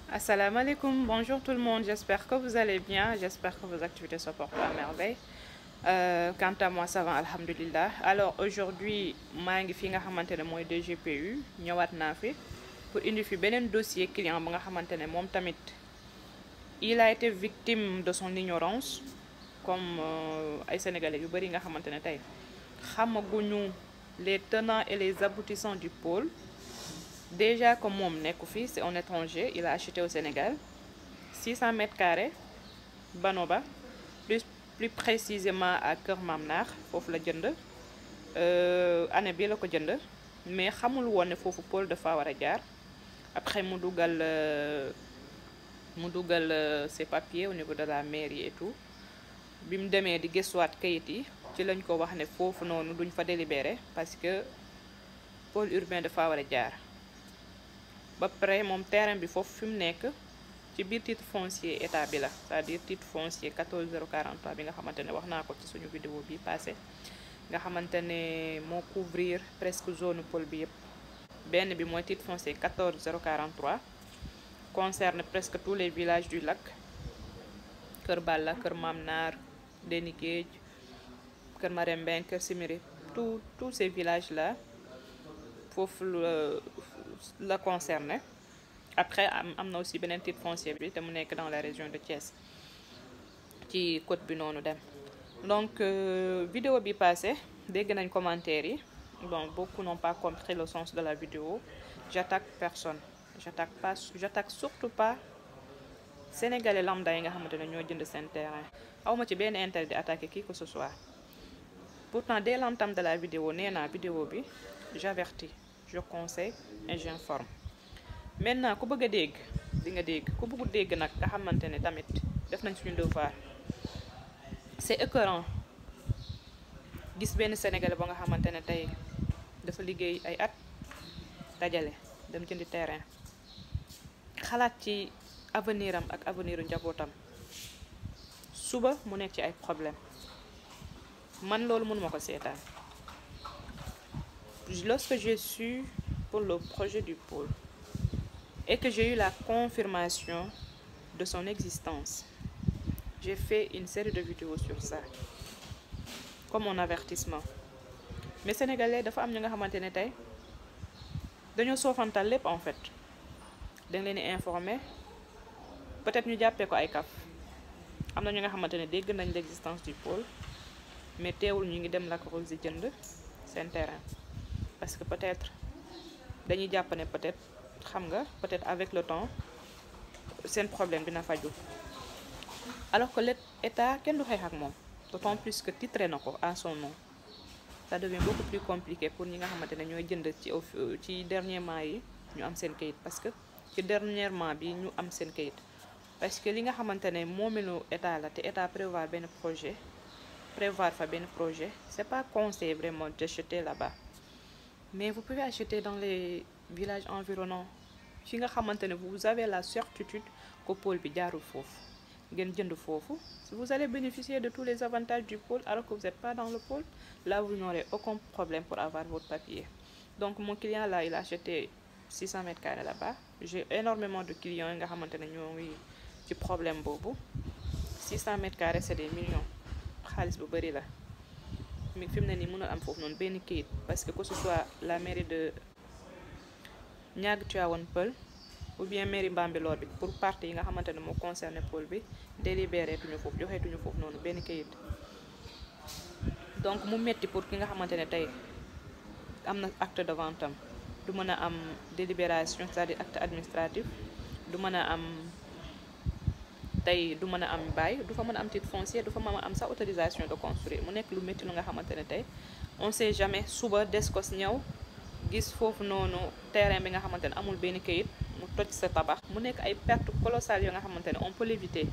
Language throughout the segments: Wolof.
Assalamu alaikum, bonjour tout le monde, j'espère que vous allez bien, j'espère que vos activités se portent à merveille. Quant à moi, ça va, alhamdulillah. Alors aujourd'hui, je suis fi nga xamantene moy DGPU, ñëwaat na fi pour indi fi benen dossier client ba nga xamantene mom tamit il a été victime de son ignorance comme ay sénégalais yu bari nga xamantene tay xamaguñu les tenants et les aboutissants du pôle. Déjà, comme mon fi, c'est un étranger, il a acheté au Sénégal 600 mètres carrés, Banoba, plus précisément à Kër Mamnar, fofu la jënd année bi la ko jënd mais xamul woon ne foofu pôle dafa war a jaar après mu dugal ses papiers au niveau de la mairie et tout bi mu demee di gëstuwaat kayit yi ci lañ ko wax ne foofu noonu duñ fa délibéré parce que pôle urbain dafa war a jaar. ba pare moom terrain bi foofu fi mu nekk ci biir titre foncier état bi la c'est-à-dire titre foncier 14043 bi nga xamante ne wax naa ko ci suñu vidéo bi passé nga xamante ne moo couvrir presque zone pôle bi yëpp benn bi mooy titre foncier 14043 concerne presque tous les villages du lac Kër Balla Kër Mamnar Deni Géej Kër Marembeng Kër Simiri tous ces villages là foofu la concerné. Après am na aussi beneen titre foncier bi te mu nekk dans la région de Thiès ci côte bi noonu dem donc vidéo bi passé dégg nañ commentaire yi bon beaucoup n'ont pas compris le sens de la vidéo. J'attaque personne, j'attaque surtout pas sénégalais lambda yi nga xamante ne ñoo jënd seen terrain awma ci benn intérêt di attaquer qui que ce soit. Pourtant dès l'entame de la vidéo nee naa vidéo bi j'avertis, je conseille et j'informe. Maintenant ku bëgg a dégg di nga dégg ku bëggu dégg nag nga xamante ne tamit def nañ suñu devoir. C'est écœurant gis benn sénégalais ba nga xamante ne tey dafa liggéey ay at dajale dem jëndi terrain xalaat ci avenir am ak avenir u njabootam suba mu nekk ci ay problème man loolu mënuma ko seetaan. Lorsque j'ai su pour le projet du pôle et que j'ai eu la confirmation de son existence, j'ai fait une série de vidéos sur ça comme mon avertissement. Mais sénégalais dafa am ñu nga xamante ne tey dañoo soofantal lépp en fait dañ leen di informer peut-être ñu jàppee ko ay kaf. Am na ñu nga xamante ne dégg nañ l'existence du pôle mais teewul ñu ngi dem Lac Rose di jënd seen terrain parce que peut-être dañuy jàpp ne peut-être xam nga peut-être avec le temps seen problème dina faju alors que l'État kenn du xeex ak moom d'autant plus que titré na ko à son nom. Ça devient beaucoup plus compliqué pour ñi nga xamante ne ñooy jënd ci dernièrement yi ñu am seen kayit parce que ci dernièrement bi ñu am seen kayit parce que li nga xamante ne moomeelu état la te état prévoir fa benn projet c'est pas conseillé vraiment d'acheter là-bas. Mais vous pouvez acheter dans les villages environnants fi nga xamante ne vous avez la certitude que pôle bi jaarul foofu ngeen jënd foofu vous allez bénéficier de tous les avantages du pôle alors que vous n'êtes pas dans le pôle. Là vous n'aurez aucun problème pour avoir votre papier. Donc mon client là il a acheté 600 mètres carrés là-bas. J'ai énormément de clients nga xamante ne ñoo ngi ci problème boobu 600 mètres carrés c'est des millions xaalis bu bari la. Mais fi mu ne nii mënul am foofu noonu benn kayit parce que ce soit la mairie de Niaga Tivaouane Peulh ou bien mairie Bambilor bi pour partie yi nga xamante ne moo concerné pôle bi délibéré tuñu foofu joxeetuñu foofu noonu benn kayit. Donc mu metti pour ki nga xamante ne tey am na acte de vente am du mën a am délibération c'est-à-dire acte administratif du mën a am tey du mën a am bail du fa mën a am titre foncier du fa mën a am sa autorisation de construire mu nekk lu métti lu nga xamante ne tey on sait jamais suba Descos ñëw gis foofu noonu terrain bi nga xamante ne amul benn kayit mu toj sa tabax mu nekk ay pertes colossales yoo nga xamante ne on peut l'éviter.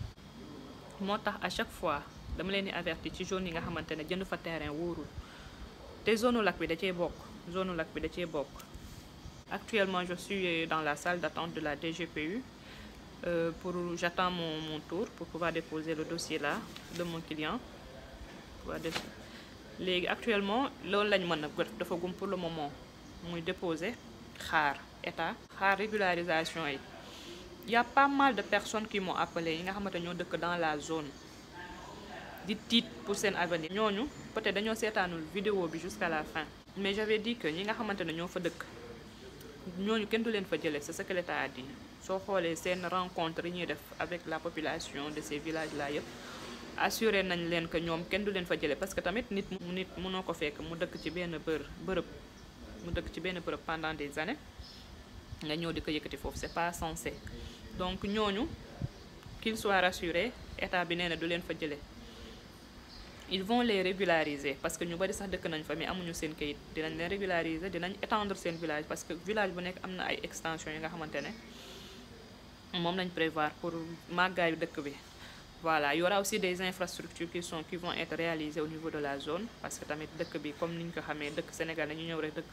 Moo tax à chaque fois dama leen di avertir ci zone yi nga xamante ne jënd fa terrain wóorul te zone lac bi da cee bokk. Actuellement je suis dans la salle d'attente de la DGPU. J'attends mon tour pour pouvoir déposer le dossier là de mon client. Léegi actuellement loolu lañ mën a dafa gum pour le moment muy déposer xaar état xaar régularisation yi Il y a pas mal de personnes qui m'ont appelé yi nga xamante ñoo dëkk dans la zone di tiit pour seen avenir. ñooñu peut-être dañoo seetaanul vidéo bi jusqu'à la fin. mais j'avais dit que ñi nga xamante ne ñoo fa dëkk ñooñu kenn du leen fa jëlee c'est ce que l'État a dit. soo xoolee seen rencontre yi ñuy def avec la population de ces villages là yëpp assuré nañ leen que ñoom kenn du leen fa jëlee parce que tamit nit mënoo ko fekk mu dëkk ci benn bërëb pendant des années nga ñëw di ko yëkkati foofu c'est pas censé. donc ñooñu qu'ils soient rassurés état bi nee na du leen fa jëlee. ils vont les régulariser parce que ñu bari sax dëkk nañ fa mais amuñu seen kayit dinañ leen régulariser dinañ étendre seen village parce que village bu nekk am na ay extension yi nga xamante ne moom lañ prévoir pour màggaayu dëkk bi. voilà il y aura aussi des infrastructures qui vont être réalisées au niveau de la zone parce que tamit dëkk bi comme niñ ko xamee dëkk Sénégal dañu ñëw rek dëkk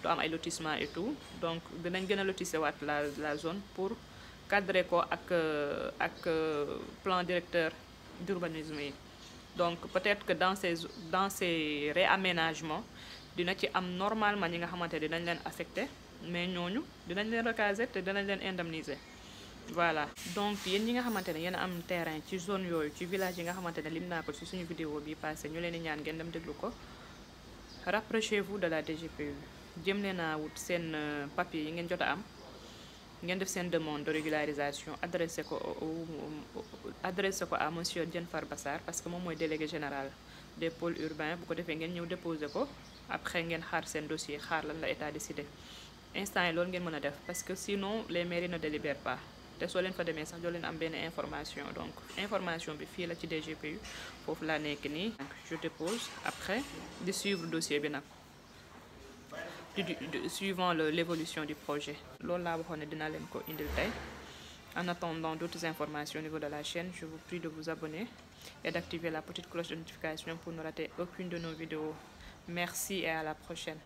du am ay lotissement et tout donc dinañ gën a lotisser waat la zone pour cadrer ko ak plan directeur d'urbanisme yi. donc peut-être que dans ces réaménagements dina ci am normalement ñi nga xamante ne dinañ leen affecté mais ñooñu dinañ leen recaser te dinañ leen indemniser. voilà donc yéen ñi nga xamante ne yéen a am terrain ci zone yooyu ci village yi nga xamante ne lim naa ko ci suñu vidéo bi passé ñu leen di ñaan ngeen dem déglu ko rapprochez-vous de la DGPU jëm leen a wut seen papier yi ngeen jot a am ngeen def seen demande de régularisation adressé ko à monsieur Diène Farba Sarr parce que moom mooy délégué général des pôles urbains bu ko defee ngeen ñëw déposer ko après ngeen xaar seen dossier xaar lan la état décidé instant yi loolu ngeen mën a def parce que sinon les mairies ne délibèrent pas te soo leen fa demee sax doo leen am benn information donc information bi fii la ci DGPU foofu laa nekk nii. je dépose après di suivre dossier bi nag suivant l'évolution du projet. loolu laa waxoon ne dina leen ko indil tey. En attendant d'autres informations au niveau de la chaîne, je vous prie de vous abonner et d'activer la petite cloche de notification pour ne rater aucune de nos vidéos. Merci et à la prochaine.